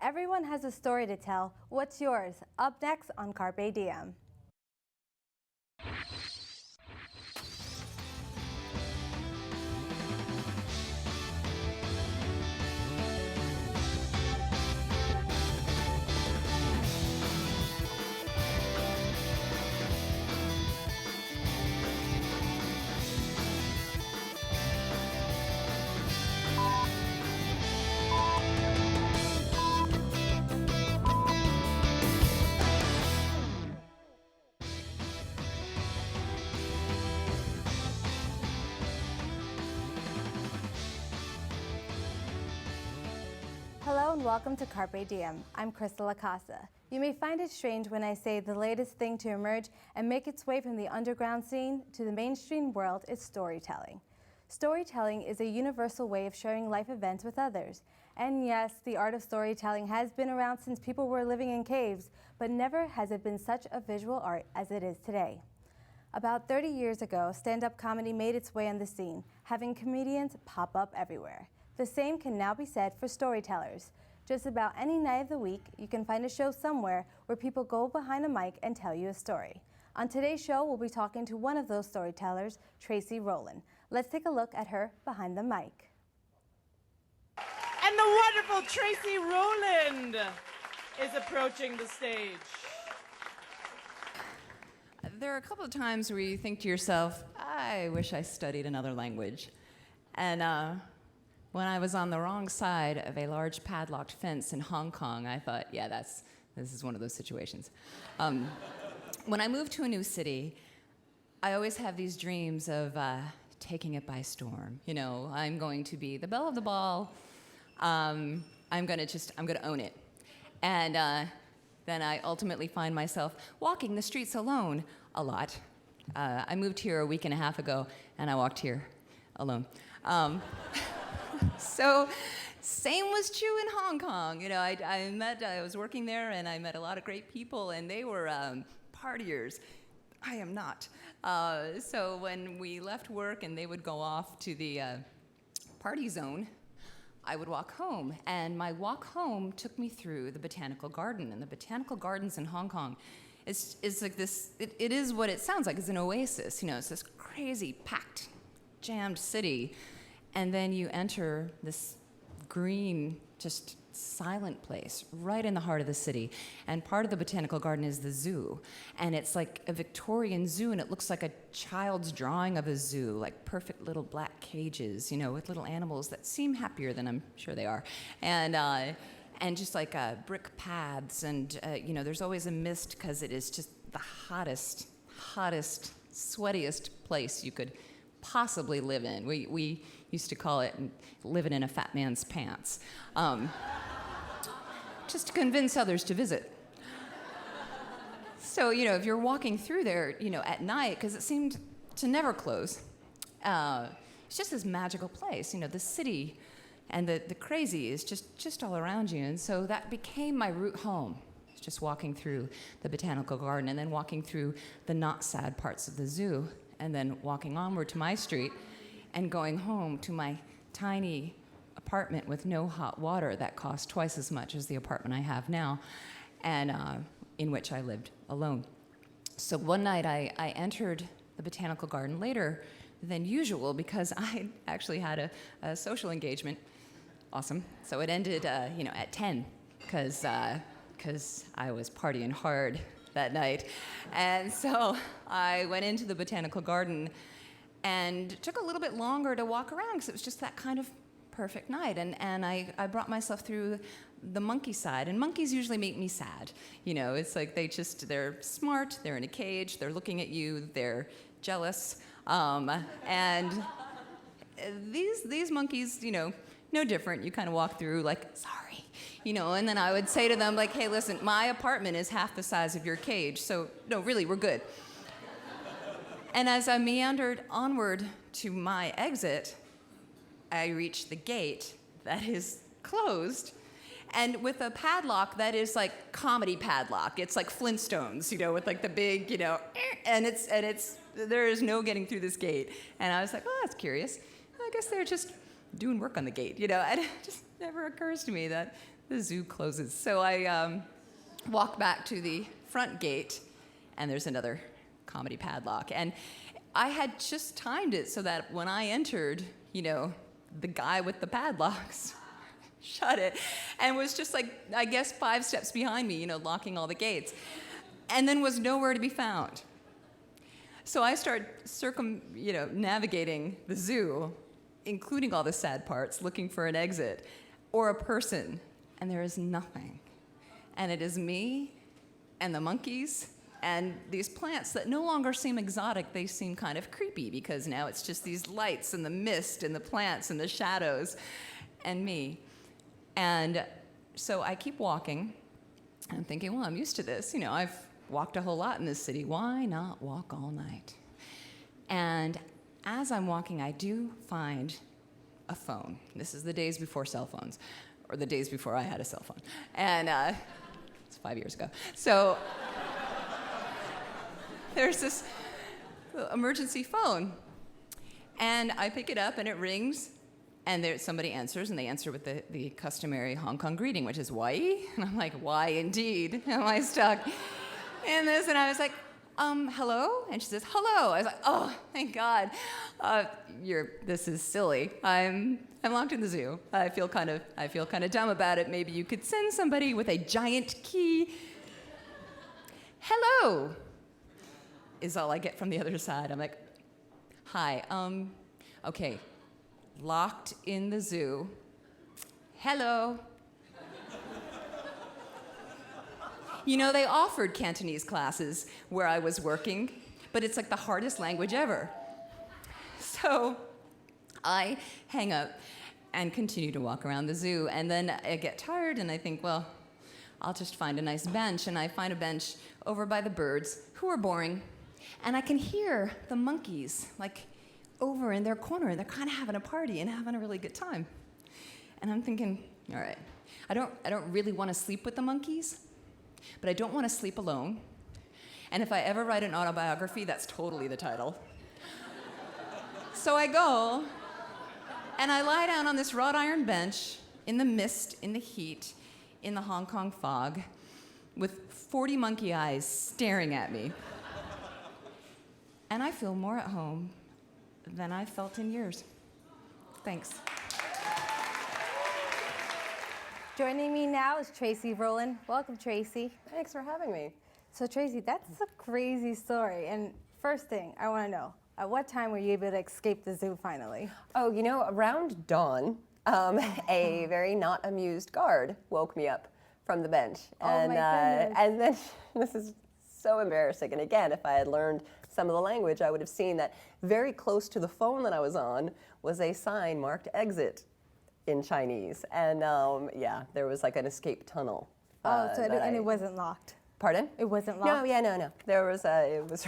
Everyone has a story to tell. What's yours? Up next on Carpe Diem. Hello and welcome to Carpe Diem. I'm Crystal Acasa. You may find it strange when I say the latest thing to emerge and make its way from the underground scene to the mainstream world is storytelling. Storytelling is a universal way of sharing life events with others. And yes, the art of storytelling has been around since people were living in caves, but never has it been such a visual art as it is today. About 30 years ago, stand-up comedy made its way on the scene, having comedians pop up everywhere. The same can now be said for storytellers. Just about any night of the week, you can find a show somewhere where people go behind a mic and tell you a story. On today's show, we'll be talking to one of those storytellers, Tracy Rowland. Let's take a look at her behind the mic. And the wonderful Tracy Rowland is approaching the stage. There are a couple of times where you think to yourself, I wish I studied another language. And when I was on the wrong side of a large padlocked fence in Hong Kong, I thought, yeah, this is one of those situations. When I move to a new city, I always have these dreams of taking it by storm. You know, I'm going to be the belle of the ball. I'm going to own it. And then I ultimately find myself walking the streets alone a lot. I moved here a week and a half ago, and I walked here alone. So, same was true in Hong Kong. You know, I was working there, and I met a lot of great people, and they were partiers. I am not. So when we left work and they would go off to the party zone, I would walk home, and my walk home took me through the Botanical Garden. And the Botanical Gardens in Hong Kong is like this, it is what it sounds like. It's an oasis. You know, it's this crazy, packed, jammed city. And then you enter this green, just silent place right in the heart of the city. And part of the Botanical Garden is the zoo. And it's like a Victorian zoo, and it looks like a child's drawing of a zoo, like perfect little black cages, you know, with little animals that seem happier than I'm sure they are. And just like brick paths, and you know, there's always a mist because it is just the hottest, sweatiest place you could possibly live in. We used to call it living in a fat man's pants, just to convince others to visit. So, you know, if you're walking through there, you know, at night, because it seemed to never close, it's just this magical place. You know, the city and the crazy is just all around you. And so that became my route home. Just walking through the Botanical Garden and then walking through the not sad parts of the zoo, and then walking onward to my street and going home to my tiny apartment with no hot water that cost twice as much as the apartment I have now, and in which I lived alone. So one night I entered the Botanical Garden later than usual because I actually had a social engagement. Awesome. So it ended you know, at 10 because I was partying hard that night. And so I went into the Botanical Garden and it took a little bit longer to walk around because it was just that kind of perfect night. And I brought myself through the monkey side. And monkeys usually make me sad. You know, it's like they're smart, they're in a cage, they're looking at you, they're jealous. And these monkeys, you know, no different. You kind of walk through like, sorry. You know, and then I would say to them, like, hey, listen, my apartment is half the size of your cage, so no, really, we're good. And as I meandered onward to my exit, I reached the gate that is closed, and with a padlock that is like comedy padlock. It's like Flintstones, you know, with like the big, you know, and there is no getting through this gate. And I was like, oh, that's curious. I guess they're just doing work on the gate, and it just never occurs to me that the zoo closes. So I walk back to the front gate, and there's another comedy padlock. And I had just timed it so that when I entered, the guy with the padlocks shut it and was just like, I guess, 5 steps behind me, locking all the gates, and then was nowhere to be found. So I start navigating the zoo, including all the sad parts, looking for an exit or a person, and there is nothing. And it is me and the monkeys and these plants that no longer seem exotic. They seem kind of creepy because now it's just these lights and the mist and the plants and the shadows and me. And so I keep walking. I'm thinking, well, I'm used to this. I've walked a whole lot in this city. Why not walk all night? And as I'm walking, I do find a phone. This is the days before cell phones, or the days before I had a cell phone. And it's 5 years ago. So there's this emergency phone. And I pick it up, and it rings. And somebody answers, and they answer with the customary Hong Kong greeting, which is "Wai?" And I'm like, "Why indeed am I stuck in this?" And I was like, "Hello?" And she says, "Hello." I was like, "Oh, thank God. This is silly. I'm locked in the zoo. I feel kind of dumb about it. Maybe you could send somebody with a giant key." "Hello," is all I get from the other side. I'm like, "Hi. Okay. Locked in the zoo. Hello." They offered Cantonese classes where I was working, but it's like the hardest language ever. So I hang up and continue to walk around the zoo, and then I get tired, and I think, well, I'll just find a nice bench, and I find a bench over by the birds, who are boring, and I can hear the monkeys, over in their corner, and they're kind of having a party and having a really good time. And I'm thinking, all right, I don't really want to sleep with the monkeys, but I don't want to sleep alone. And if I ever write an autobiography, that's totally the title. So I go, and I lie down on this wrought iron bench in the mist, in the heat, in the Hong Kong fog, with 40 monkey eyes staring at me. And I feel more at home than I've felt in years. Thanks. Joining me now is Tracy Rowland. Welcome, Tracy. Thanks for having me. So, Tracy, that's a crazy story. And first thing, I want to know, at what time were you able to escape the zoo finally? Oh, around dawn, a very not amused guard woke me up from the bench. Oh, my goodness. And then, this is so embarrassing. And again, if I had learned some of the language, I would have seen that very close to the phone that I was on was a sign marked "exit" in Chinese. And there was like an escape tunnel. And it wasn't locked? Pardon? It wasn't locked? No. It was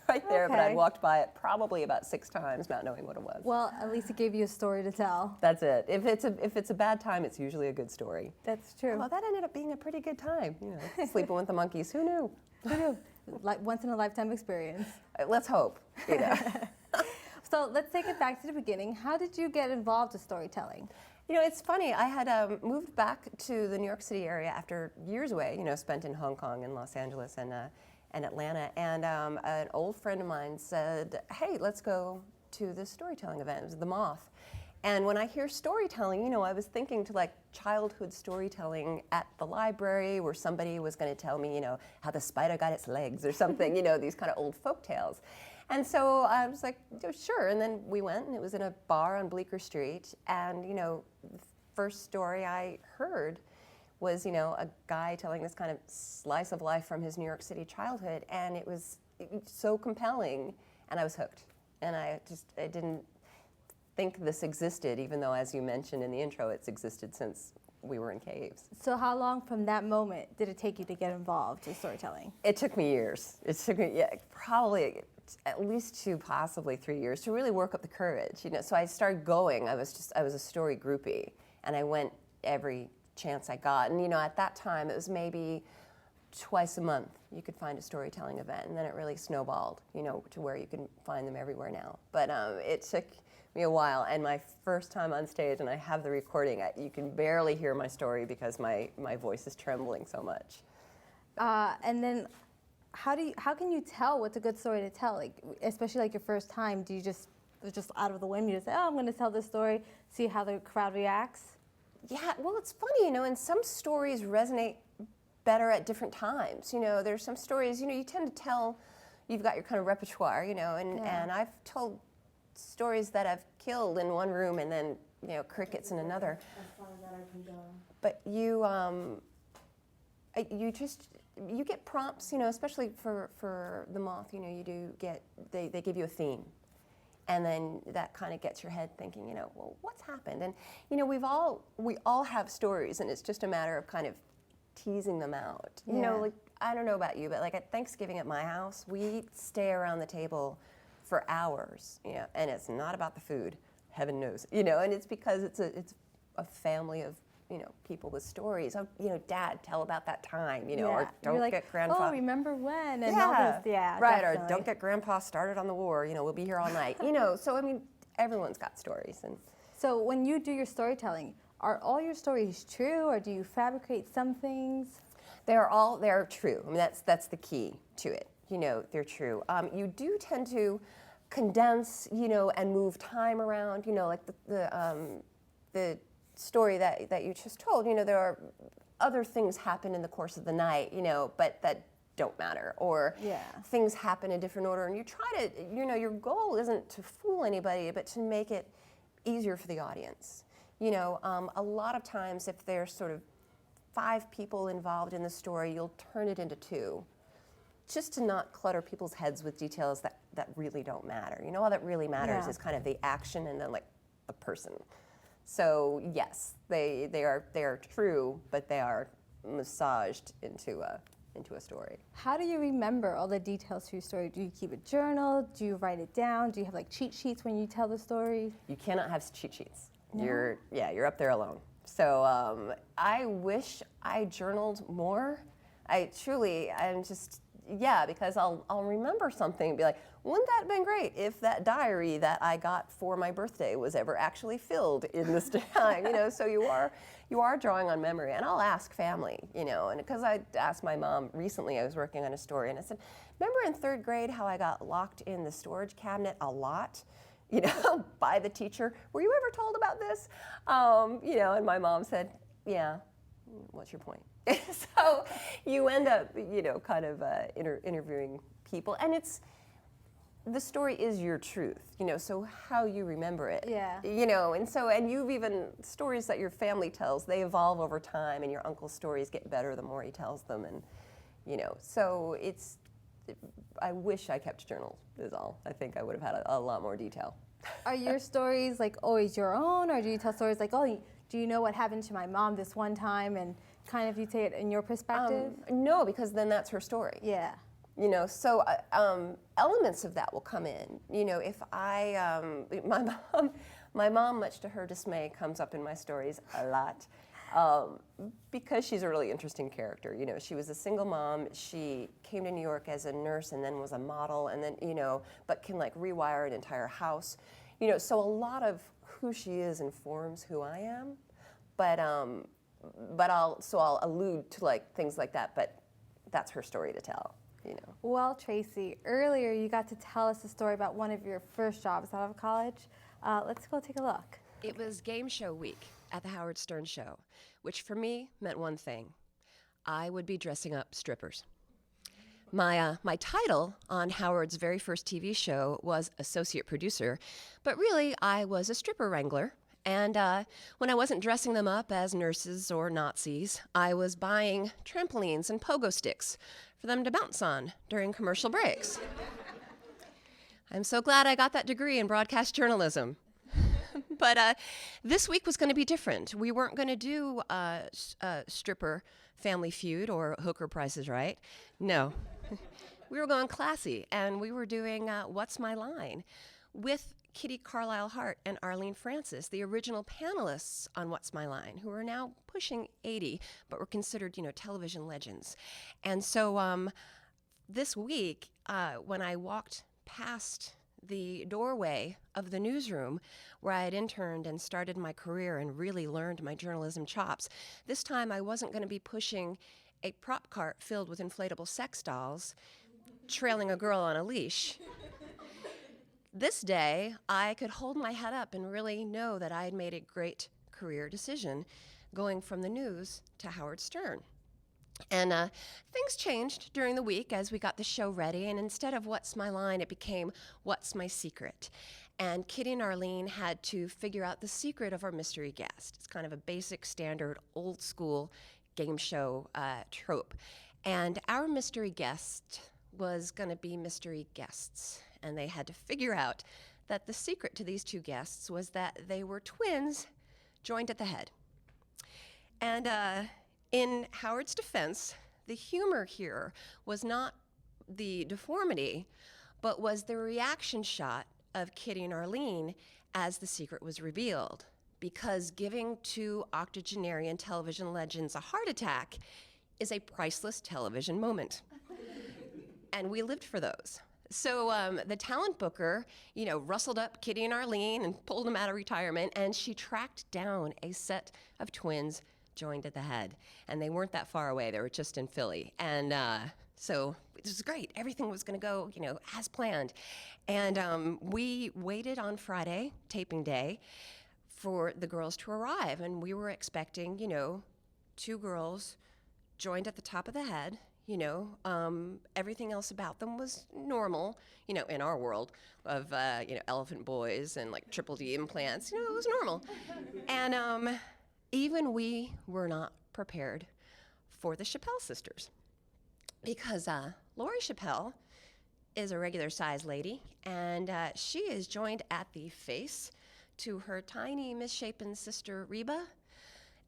right there, but Okay. I'd walked by it probably about 6 times, not knowing what it was. Well, at least it gave you a story to tell. That's it. If it's a bad time, it's usually a good story. That's true. Well, that ended up being a pretty good time. Sleeping with the monkeys. Who knew? Who knew? Like once in a lifetime experience. Let's hope. So let's take it back to the beginning. How did you get involved with storytelling? It's funny. I had moved back to the New York City area after years away. Spent in Hong Kong and Los Angeles and Atlanta. And an old friend of mine said, "Hey, let's go to this storytelling event." It was the Moth. And when I hear storytelling, I was thinking to childhood storytelling at the library where somebody was going to tell me, how the spider got its legs or something, these kind of old folk tales. And so I was like, sure. And then we went, and it was in a bar on Bleecker Street. And, the first story I heard was, a guy telling this kind of slice of life from his New York City childhood. And it was so compelling, and I was hooked. And I didn't think this existed, even though, as you mentioned in the intro, it's existed since we were in caves. So how long from that moment did it take you to get involved in storytelling? It took me years. It took me probably at least 2, possibly 3 years to really work up the courage. So I started going. I was a story groupie, and I went every chance I got. And at that time, it was maybe twice a month you could find a storytelling event, and then it really snowballed, to where you can find them everywhere now. But it took me a while, and my first time on stage, and I have the recording, you can barely hear my story because my voice is trembling so much. And then how can you tell what's a good story to tell? Like, especially like your first time, do you just out of the whim, you just say, oh, I'm going to tell this story, see how the crowd reacts? Yeah, well, it's funny, and some stories resonate better at different times. There's some stories, you tend to tell, you've got your kind of repertoire, and I've told stories that I've killed in one room and then, crickets in another. But you get prompts, especially for the moth, they give you a theme. And then that kind of gets your head thinking, well, what's happened? And, we all have stories, and it's just a matter of kind of teasing them out. Like, I don't know about you, but like at Thanksgiving at my house, we stay around the table for hours, and it's not about the food, heaven knows, and it's because it's a family of, people with stories. Oh, Dad, tell about that time, or don't get Grandpa. Oh, remember when? And yeah, all this, yeah, right. definitely. Or don't get Grandpa started on the war. We'll be here all night. So I mean, everyone's got stories. And so when you do your storytelling, are all your stories true, or do you fabricate some things? They're true. I mean, that's the key to it. They're true. You do tend to condense, and move time around. Like the story that you just told, there are other things happen in the course of the night, but that don't matter, or things happen in different order, and you try to, your goal isn't to fool anybody, but to make it easier for the audience. A lot of times if there's sort of 5 people involved in the story, you'll turn it into 2, just to not clutter people's heads with details that really don't matter. All that really matters is kind of the action and then like the person. So yes, they are true, but they are massaged into a story. How do you remember all the details to your story? Do you keep a journal? Do you write it down? Do you have like cheat sheets when you tell the story? You cannot have cheat sheets. No? You're up there alone. So I wish I journaled more. Because I'll remember something and be like, wouldn't that have been great if that diary that I got for my birthday was ever actually filled in this time, so you are drawing on memory. And I'll ask family, and because I asked my mom recently, I was working on a story, and I said, remember in 3rd grade how I got locked in the storage cabinet a lot? By the teacher. Were you ever told about this? And my mom said, yeah, what's your point? So you end up, kind of interviewing people, and the story is your truth, so how you remember it. Yeah. And you've even, stories that your family tells, they evolve over time, and your uncle's stories get better the more he tells them, and, so I wish I kept journals, is all. I think I would have had a lot more detail. Are your stories like always your own, or do you tell stories like, oh, do you know what happened to my mom this one time, and kind of you take it in your perspective? No, because then that's her story. Yeah. So elements of that will come in. If my mom, much to her dismay, comes up in my stories a lot. Because she's a really interesting character. She was a single mom. She came to New York as a nurse and then was a model, and then, but can like rewire an entire house. So a lot of who she is informs who I am, but I'll allude to like things like that, but that's her story to tell. Well, Tracy, earlier you got to tell us a story about one of your first jobs out of college. Let's go take a look. It was game show week at the Howard Stern Show, which for me meant one thing. I would be dressing up strippers. My title on Howard's very first TV show was associate producer, but really I was a stripper wrangler. And when I wasn't dressing them up as nurses or Nazis, I was buying trampolines and pogo sticks for them to bounce on during commercial breaks. I'm so glad I got that degree in broadcast journalism. But this week was going to be different. We weren't going to do stripper Family Feud or Hooker Price is Right. No. We were going classy, and we were doing What's My Line with Kitty Carlisle Hart and Arlene Francis, the original panelists on What's My Line, who are now pushing 80, but were considered, television legends. And so this week, when I walked past the doorway of the newsroom where I had interned and started my career and really learned my journalism chops. This time I wasn't going to be pushing a prop cart filled with inflatable sex dolls, trailing a girl on a leash. This day, I could hold my head up and really know that I had made a great career decision going from the news to Howard Stern. And things changed during the week as we got the show ready, and instead of What's My Line, it became What's My Secret? And Kitty and Arlene had to figure out the secret of our mystery guest. It's kind of a basic, standard, old school game show trope. And our mystery guest was going to be mystery guests. And they had to figure out that the secret to these two guests was that they were twins joined at the head. And in Howard's defense, the humor here was not the deformity, but was the reaction shot of Kitty and Arlene as the secret was revealed. Because giving two octogenarian television legends a heart attack is a priceless television moment. And we lived for those. So the talent booker, rustled up Kitty and Arlene and pulled them out of retirement, and she tracked down a set of twins joined at the head. And they weren't that far away. They were just in Philly. And so it was great. Everything was going to go, as planned. And we waited on Friday, taping day, for the girls to arrive. And we were expecting, two girls joined at the top of the head. Everything else about them was normal, in our world of, elephant boys and like triple D implants, it was normal. And even we were not prepared for the Chappelle sisters because Lori Chappelle is a regular sized lady, and she is joined at the face to her tiny misshapen sister Reba.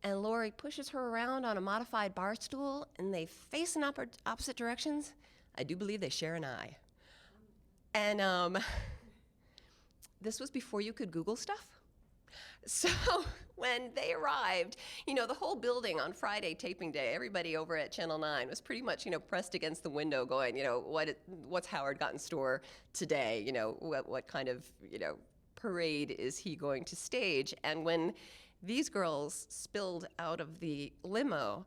And Lori pushes her around on a modified bar stool, and they face in opposite directions. I do believe they share an eye. And this was before you could Google stuff. So when they arrived, the whole building on Friday taping day, everybody over at Channel 9 was pretty much, pressed against the window going, what's Howard got in store today? What kind of, parade is he going to stage? And when these girls spilled out of the limo,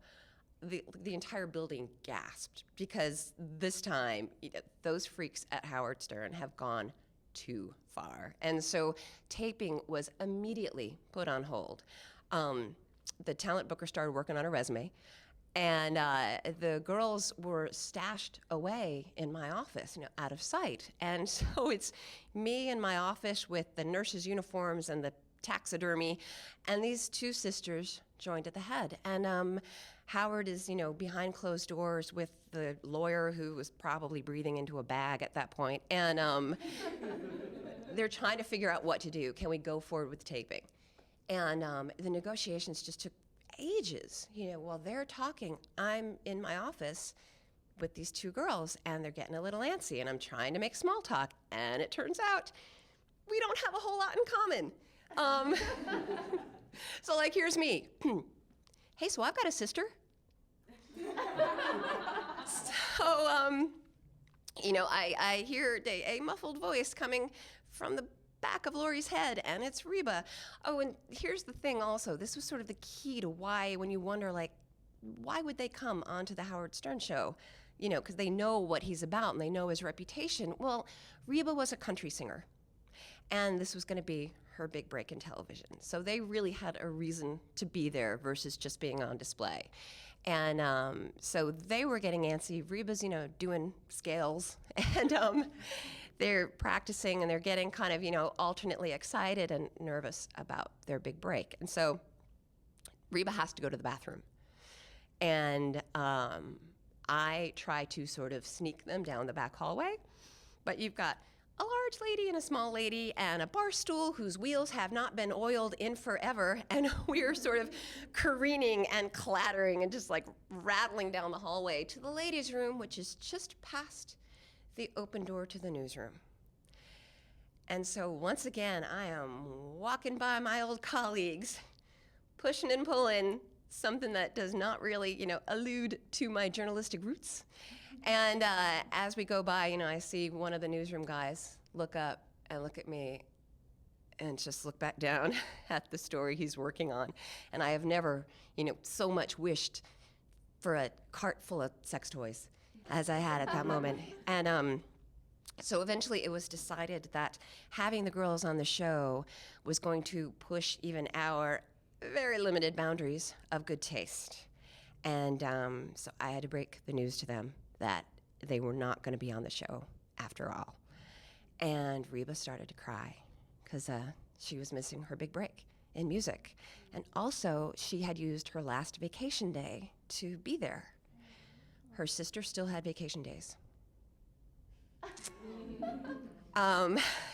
the entire building gasped, because this time, those freaks at Howard Stern have gone too far. And so taping was immediately put on hold. The talent booker started working on a resume, and the girls were stashed away in my office, out of sight. And so it's me in my office with the nurses' uniforms and the taxidermy, and these two sisters joined at the head. And Howard is, behind closed doors with the lawyer who was probably breathing into a bag at that point. And they're trying to figure out what to do. Can we go forward with taping? And the negotiations just took ages. While they're talking, I'm in my office with these two girls, and they're getting a little antsy, and I'm trying to make small talk, and it turns out we don't have a whole lot in common. So here's me. Hey, so I've got a sister. So, I hear a muffled voice coming from the back of Lori's head, and it's Reba. Oh, and here's the thing also. This was sort of the key to why, when you wonder, why would they come onto the Howard Stern show? Because they know what he's about, and they know his reputation. Well, Reba was a country singer, and this was going to be her big break in television. So they really had a reason to be there versus just being on display. And so they were getting antsy. Reba's, doing scales, and they're practicing, and they're getting kind of, alternately excited and nervous about their big break. And so Reba has to go to the bathroom. And I try to sort of sneak them down the back hallway, but you've got a large lady and a small lady and a bar stool whose wheels have not been oiled in forever, and we're sort of careening and clattering and just rattling down the hallway to the ladies' room, which is just past the open door to the newsroom. And so once again, I am walking by my old colleagues, pushing and pulling, something that does not really, allude to my journalistic roots. And as we go by, I see one of the newsroom guys look up and look at me and just look back down at the story he's working on. And I have never, so much wished for a cart full of sex toys as I had at that moment. And so eventually it was decided that having the girls on the show was going to push even our very limited boundaries of good taste. And so I had to break the news to them that they were not going to be on the show after all. And Reba started to cry because she was missing her big break in music. And also, she had used her last vacation day to be there. Her sister still had vacation days.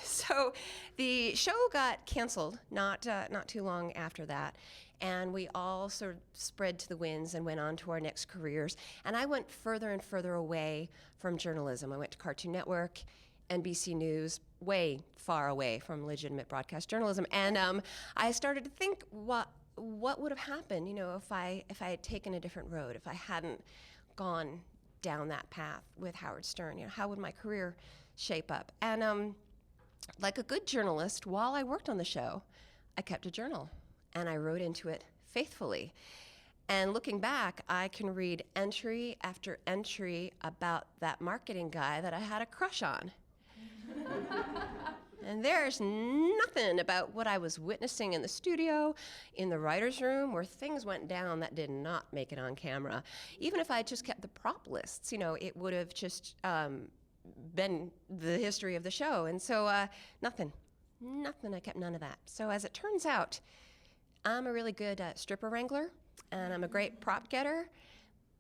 So the show got canceled not too long after that, and we all sort of spread to the winds and went on to our next careers. And I went further and further away from journalism. I went to Cartoon Network, NBC News, way far away from legitimate broadcast journalism. And I started to think what would have happened, if I had taken a different road, if I hadn't gone down that path with Howard Stern. How would my career shape up? And like a good journalist, while I worked on the show, I kept a journal and I wrote into it faithfully. And looking back, I can read entry after entry about that marketing guy that I had a crush on. And there's nothing about what I was witnessing in the studio, in the writer's room, where things went down that did not make it on camera. Even if I had just kept the prop lists, it would have just been the history of the show. And so nothing, I kept none of that. So as it turns out, I'm a really good stripper wrangler, and I'm a great prop getter,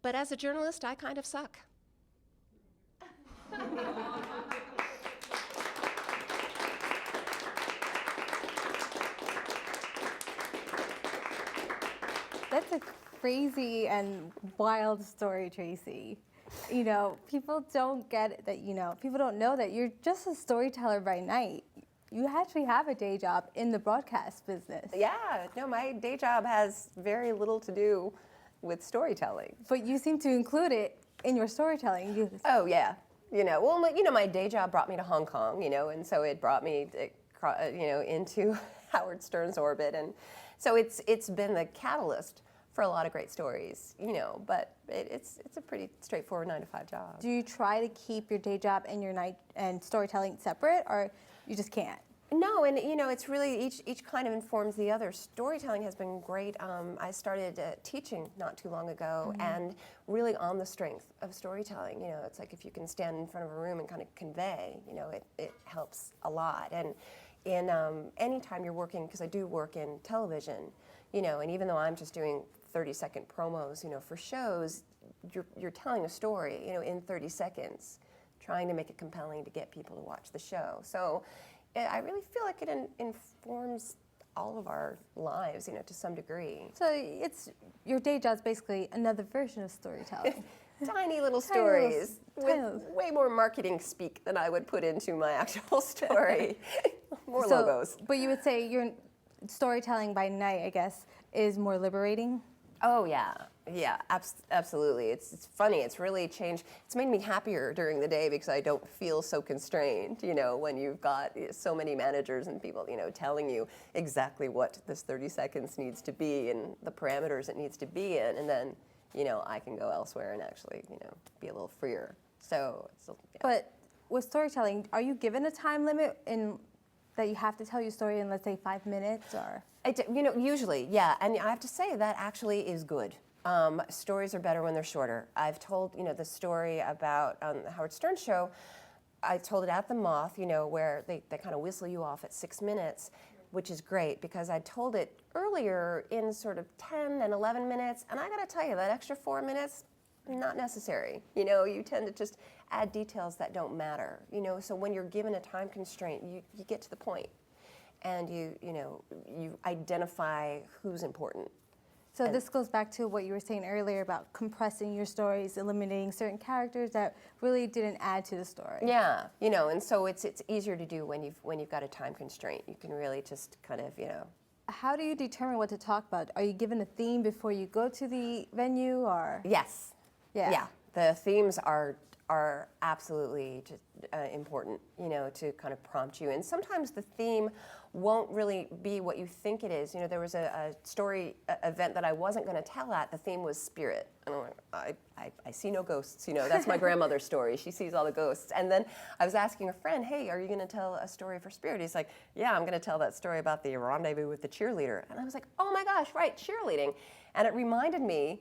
but as a journalist, I kind of suck. That's a crazy and wild story, Tracy. People don't get it that, people don't know that you're just a storyteller by night. You actually have a day job in the broadcast business. Yeah, no, my day job has very little to do with storytelling. But you seem to include it in your storytelling. Oh, yeah. My day job brought me to Hong Kong, and so it brought me, into Howard Stern's orbit. And so it's been the catalyst for a lot of great stories, but it's a pretty straightforward 9-to-5 job. Do you try to keep your day job and your night and storytelling separate, or you just can't? No, and it's really each kind of informs the other. Storytelling has been great. I started teaching not too long ago, and really on the strength of storytelling. It's like if you can stand in front of a room and kind of convey, it helps a lot. And in any time you're working, because I do work in television, and even though I'm just doing 30-second promos, for shows, you're telling a story, in 30 seconds, trying to make it compelling to get people to watch the show. So I really feel like it informs all of our lives, to some degree. So your day job's basically another version of storytelling. Tiny little stories with way more marketing speak than I would put into my actual story. More logos. But you would say your storytelling by night, I guess, is more liberating? Oh, yeah, absolutely. It's funny. It's really changed. It's made me happier during the day because I don't feel so constrained, when you've got so many managers and people, telling you exactly what this 30 seconds needs to be and the parameters it needs to be in. And then, I can go elsewhere and actually, be a little freer. So, yeah. But with storytelling, are you given a time limit that you have to tell your story in, let's say, 5 minutes, or? Usually, yeah. And I have to say that actually is good. Stories are better when they're shorter. I've told, the story about the Howard Stern show. I told it at the Moth, where they kind of whistle you off at 6 minutes, which is great because I told it earlier in sort of 10 and 11 minutes. And I got to tell you, that extra 4 minutes, not necessary. You tend to just add details that don't matter. So when you're given a time constraint, you get to the point. And you identify who's important. So this goes back to what you were saying earlier about compressing your stories, eliminating certain characters that really didn't add to the story. Yeah, and so it's easier to do when you've got a time constraint. You can really just kind of, How do you determine what to talk about? Are you given a theme before you go to the venue, or? Yes. Yeah. The themes are are absolutely just, important, you know, to kind of prompt you. And sometimes the theme won't really be what you think it is. You know, there was a story event that I wasn't going to tell at. The theme was spirit. And I'm like, I see no ghosts. You know, that's my grandmother's story. She sees all the ghosts. And then I was asking a friend, hey, are you going to tell a story for spirit? He's like, yeah, I'm going to tell that story about the rendezvous with the cheerleader. And I was like, oh my gosh, right, cheerleading. And it reminded me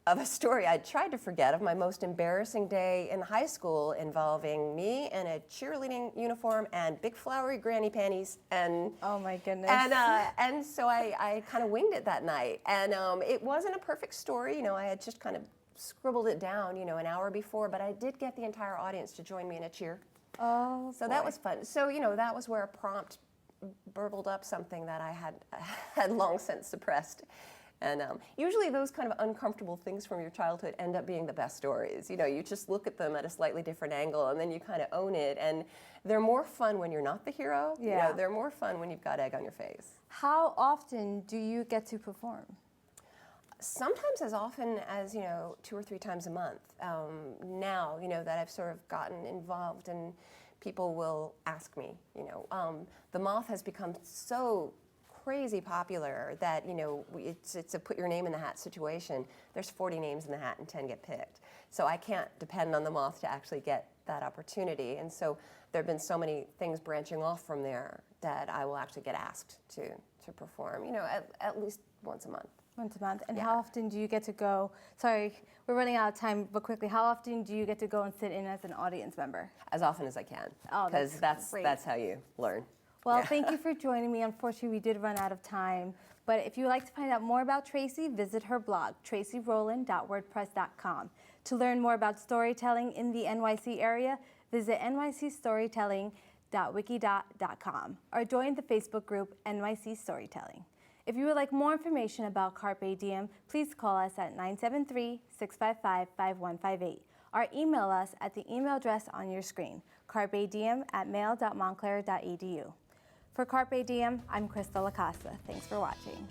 of a story I'd tried to forget of my most embarrassing day in high school involving me in a cheerleading uniform and big flowery granny panties and Oh my goodness. and so I kind of winged it that night, and it wasn't a perfect story, you know. I had just kind of scribbled it down, you know, an hour before, but I did get the entire audience to join me in a cheer. Oh, So that was fun. So, you know, that was where a prompt burbled up something that I had long since suppressed. And usually those kind of uncomfortable things from your childhood end up being the best stories. You know, you just look at them at a slightly different angle and then you kind of own it. And they're more fun when you're not the hero. Yeah. You know, they're more fun when you've got egg on your face. How often do you get to perform? Sometimes as often as, you know, 2 or 3 times a month. Now, you know, that I've sort of gotten involved and people will ask me, you know. The Moth has become so crazy popular that, you know, it's a put your name in the hat situation. There's 40 names in the hat and 10 get picked. So I can't depend on the Moth to actually get that opportunity. And so there have been so many things branching off from there that I will actually get asked to perform, you know, at least once a month. Once a month. And Yeah. how often do you get to go? Sorry, we're running out of time, but quickly, how often do you get to go and sit in as an audience member? As often as I can, Oh, because that's great. that's how you learn. Well, thank you for joining me. Unfortunately, we did run out of time. But if you would like to find out more about Tracy, visit her blog, tracyrowland.wordpress.com. To learn more about storytelling in the NYC area, visit nycstorytelling.wikidot.com or join the Facebook group NYC Storytelling. If you would like more information about Carpe Diem, please call us at 973-655-5158 or email us at the email address on your screen, carpediem@mail.montclair.edu. For Carpe Diem, I'm Crystal Acosta. Thanks for watching.